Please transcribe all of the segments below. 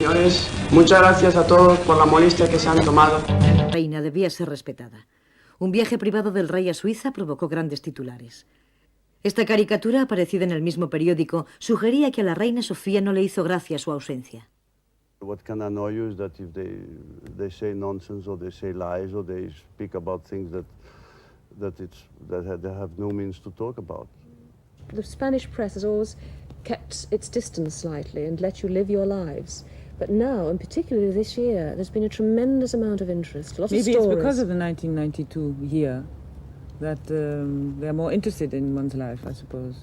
Señores, muchas gracias a todos por la molestia que se han tomado. La reina debía ser respetada. Un viaje privado del rey a Suiza provocó grandes titulares. Esta caricatura, aparecida en el mismo periódico, sugería que a la reina Sofía no le hizo gracia su ausencia. What can annoy you is that if they say nonsense or they say lies or they speak about things that they have no means to talk about. The Spanish press has always kept its distance slightly and let you live your lives. But now, and particularly this year, there's been a tremendous amount of interest, lots of stories. Maybe it's because of the 1992 year that they're more interested in one's life, I suppose.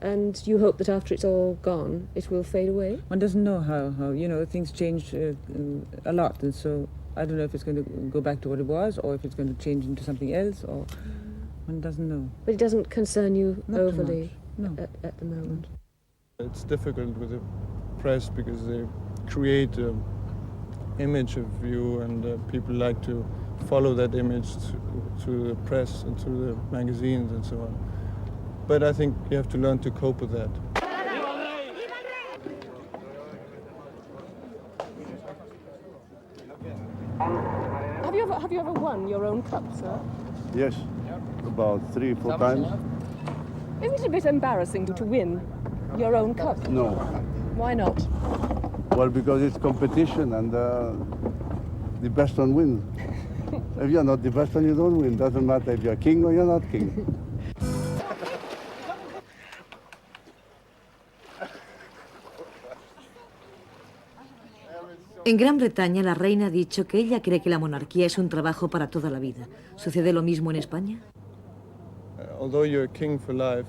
And you hope that after it's all gone, it will fade away? One doesn't know how you know, things change a lot, and so I don't know if it's going to go back to what it was, or if it's going to change into something else, or one doesn't know. But it doesn't concern you Not overly no. at the moment? It's difficult with the press because they create an image of you, and people like to follow that image through the press and through the magazines and so on. But I think you have to learn to cope with that. Have you ever won your own cup, sir? Yes, about 3-4 times. Isn't it a bit embarrassing to win your own cup? No. Why not? Well, because it's competition and the best one wins. If you're not the best one, you don't win. Doesn't matter if you're king or you're not king. En Gran Bretaña, la reina ha dicho que ella cree que la monarquía es un trabajo para toda la vida. ¿Sucede lo mismo en España? Although you're a king for life,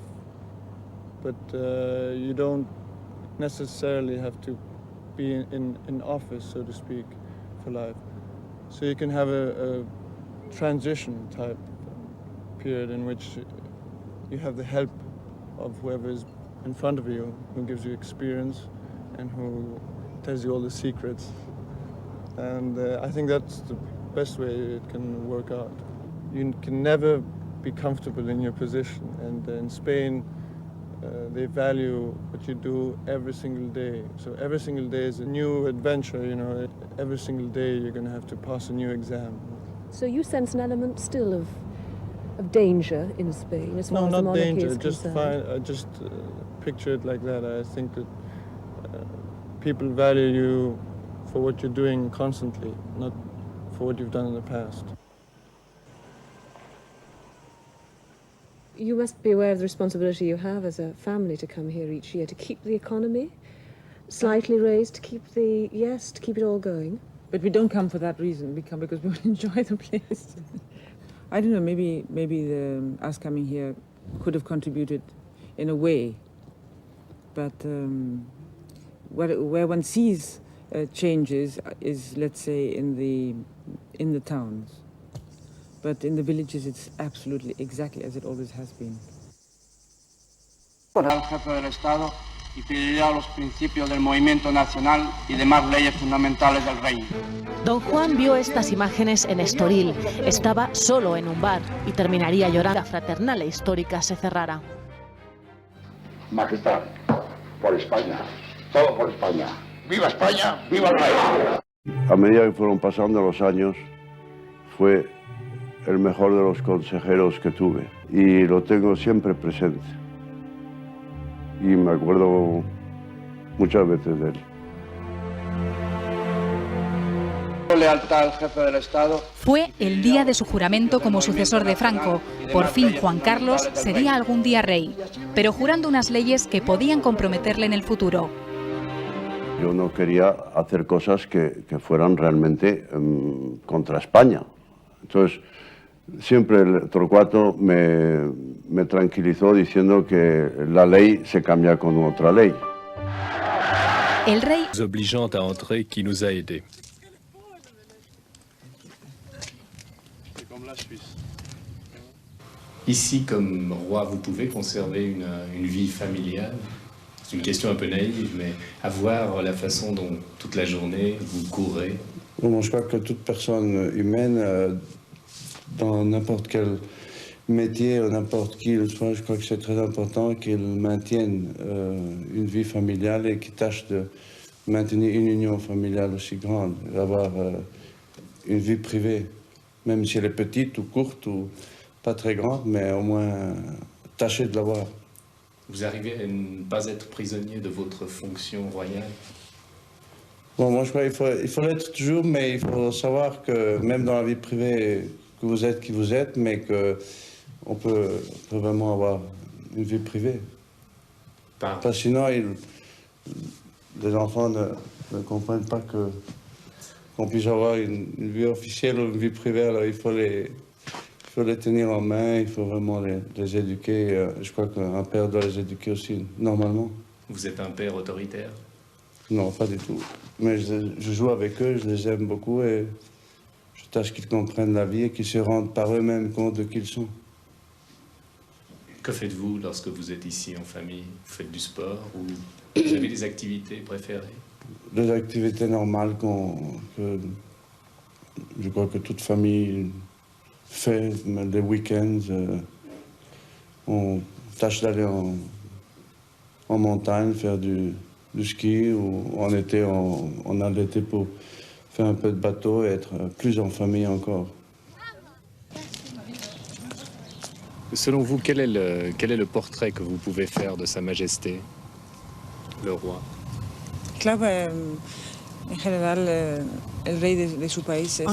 but you don't necessarily have to be in office, so to speak, for life. So you can have a transition type period in which you have the help of whoever is in front of you, who gives you experience and who tells you all the secrets. And I think that's the best way it can work out. You can never be comfortable in your position, and in Spain they value what you do every single day. So every single day is a new adventure, you know. Every single day you're going to have to pass a new exam. So you sense an element still of danger in Spain as far as the monarchy is concerned? No, not danger. Just picture it like that. I think that people value you for what you're doing constantly, not for what you've done in the past. You must be aware of the responsibility you have as a family to come here each year, to keep the economy slightly raised, to keep it all going. But we don't come for that reason. We come because we want to enjoy the place. I don't know, maybe us coming here could have contributed in a way. But where one sees changes is, let's say, in the towns. But in the villages, it's absolutely exactly as it always has been. Al jefe del Estado y fidelidad a los principios del movimiento nacional y demás leyes fundamentales del reino. Don Juan vio estas imágenes en Estoril. Estaba solo en un bar y terminaría llorando. La fraternal e histórica se cerrara. Majestad, por España, todo por España. ¡Viva España! ¡Viva el rey! A medida que fueron pasando los años, fue el mejor de los consejeros que tuve y lo tengo siempre presente. Y me acuerdo muchas veces de él. Lealtad al jefe del Estado. Fue el día de su juramento como sucesor de Franco. Por fin Juan Carlos sería algún día rey, pero jurando unas leyes que podían comprometerle en el futuro. Yo no quería hacer cosas que fueran realmente contra España. Entonces, siempre el Torcuato me tranquilizó diciendo que la ley se cambia con otra ley. El rey obligeant à entrer qui nous a aidés. Ici, comme roi, vous pouvez conserver une vie familiale. C'est une question un peu naïve, mais avoir la façon dont toute la journée vous courez. Bon, je crois que toute personne humaine, dans n'importe quel métier ou n'importe qui, je crois que c'est très important qu'ils maintiennent une vie familiale et qu'ils tâchent de maintenir une union familiale aussi grande, d'avoir une vie privée, même si elle est petite ou courte ou pas très grande, mais au moins tâcher de l'avoir. Vous arrivez à ne pas être prisonnier de votre fonction royale? Bon, moi je crois qu'il faut l'être toujours, mais il faut savoir que même dans la vie privée, que vous êtes qui vous êtes, mais qu'on peut vraiment avoir une vie privée. Parce que sinon, les enfants ne comprennent pas qu'on puisse avoir une vie officielle ou une vie privée, alors il faut les tenir en main, il faut vraiment les éduquer. Je crois qu'un père doit les éduquer aussi, normalement. Vous êtes un père autoritaire? Non, pas du tout. Mais je joue avec eux, je les aime beaucoup et je tâche qu'ils comprennent la vie et qu'ils se rendent par eux-mêmes compte de qui ils sont. Que faites-vous lorsque vous êtes ici en famille? Vous faites du sport ou vous avez des activités préférées? Des activités normales que je crois que toute famille fait, les week-ends. On tâche d'aller en montagne, faire du ski, ou en été, on a l'été pour faire un peu de bateau et être plus en famille encore. Selon vous, quel est le portrait que vous pouvez faire de Sa Majesté, le roi? Claro, en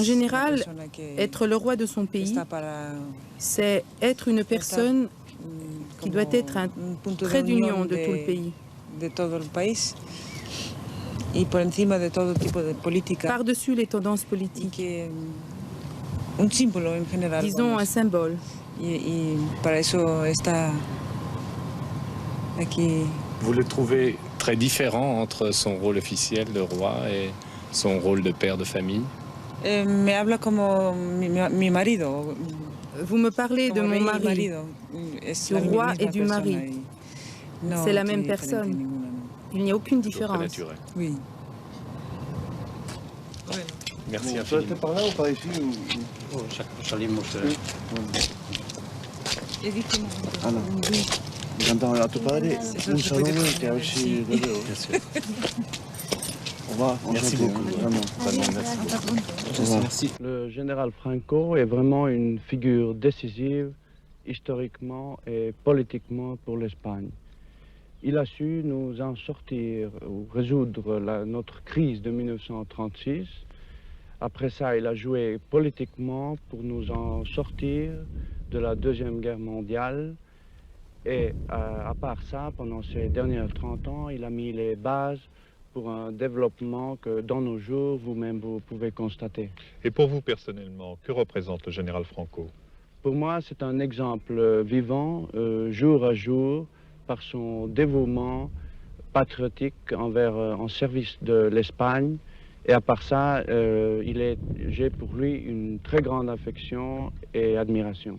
général, être le roi de son pays, c'est être une personne qui doit être un trait d'union de tout le pays. Par-dessus les tendances politiques. Disons un symbole. Vous le trouvez très différent entre son rôle officiel de roi et son rôle de père de famille? Vous me parlez de mon mari, du roi et du mari. C'est la même personne. Il n'y a aucune différence. Oui. Merci Vous infiniment. êtes par là ou par ici Ah non. J'entends à te parler. Un salon qui a aussi le dos. Au revoir. Merci beaucoup. Vraiment. Merci. Le général Franco est vraiment une figure décisive historiquement et politiquement pour l'Espagne. Il a su nous en sortir ou résoudre notre crise de 1936. Après ça, il a joué politiquement pour nous en sortir de la Deuxième Guerre mondiale. Et à part ça, pendant ces dernières 30 ans, il a mis les bases pour un développement que dans nos jours, vous-même, vous pouvez constater. Et pour vous personnellement, que représente le général Franco? Pour moi, c'est un exemple vivant, jour à jour, par son dévouement patriotique en service de l'Espagne. Et à part ça, j'ai pour lui une très grande affection et admiration.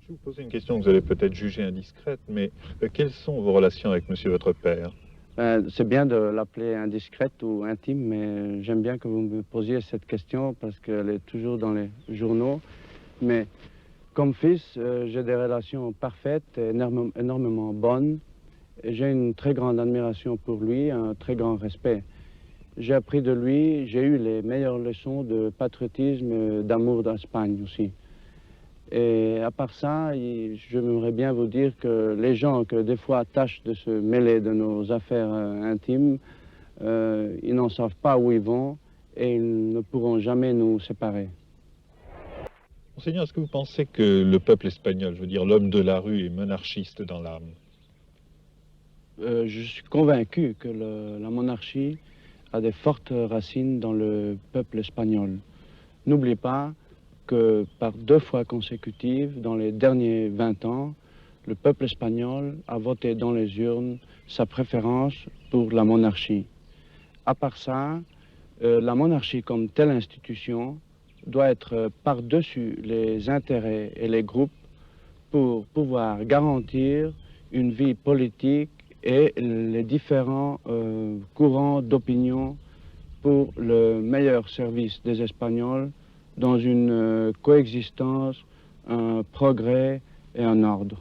Je vais vous poser une question que vous allez peut-être juger indiscrète, mais quelles sont vos relations avec monsieur votre père? C'est bien de l'appeler indiscrète ou intime, mais j'aime bien que vous me posiez cette question parce qu'elle est toujours dans les journaux. Mais comme fils, j'ai des relations parfaites et énormément bonnes. J'ai une très grande admiration pour lui, un très grand respect. J'ai appris de lui, j'ai eu les meilleures leçons de patriotisme, d'amour d'Espagne aussi. Et à part ça, j'aimerais bien vous dire que les gens que des fois tâchent de se mêler de nos affaires intimes, ils n'en savent pas où ils vont et ils ne pourront jamais nous séparer. Monseigneur, est-ce que vous pensez que le peuple espagnol, je veux dire l'homme de la rue, est monarchiste dans l'âme? Je suis convaincu que la monarchie a des fortes racines dans le peuple espagnol. N'oubliez pas que par 2 fois consécutives, dans les derniers 20 ans, le peuple espagnol a voté dans les urnes sa préférence pour la monarchie. À part ça, la monarchie comme telle institution doit être par-dessus les intérêts et les groupes pour pouvoir garantir une vie politique et les différents courants d'opinion pour le meilleur service des Espagnols dans une coexistence, un progrès et un ordre.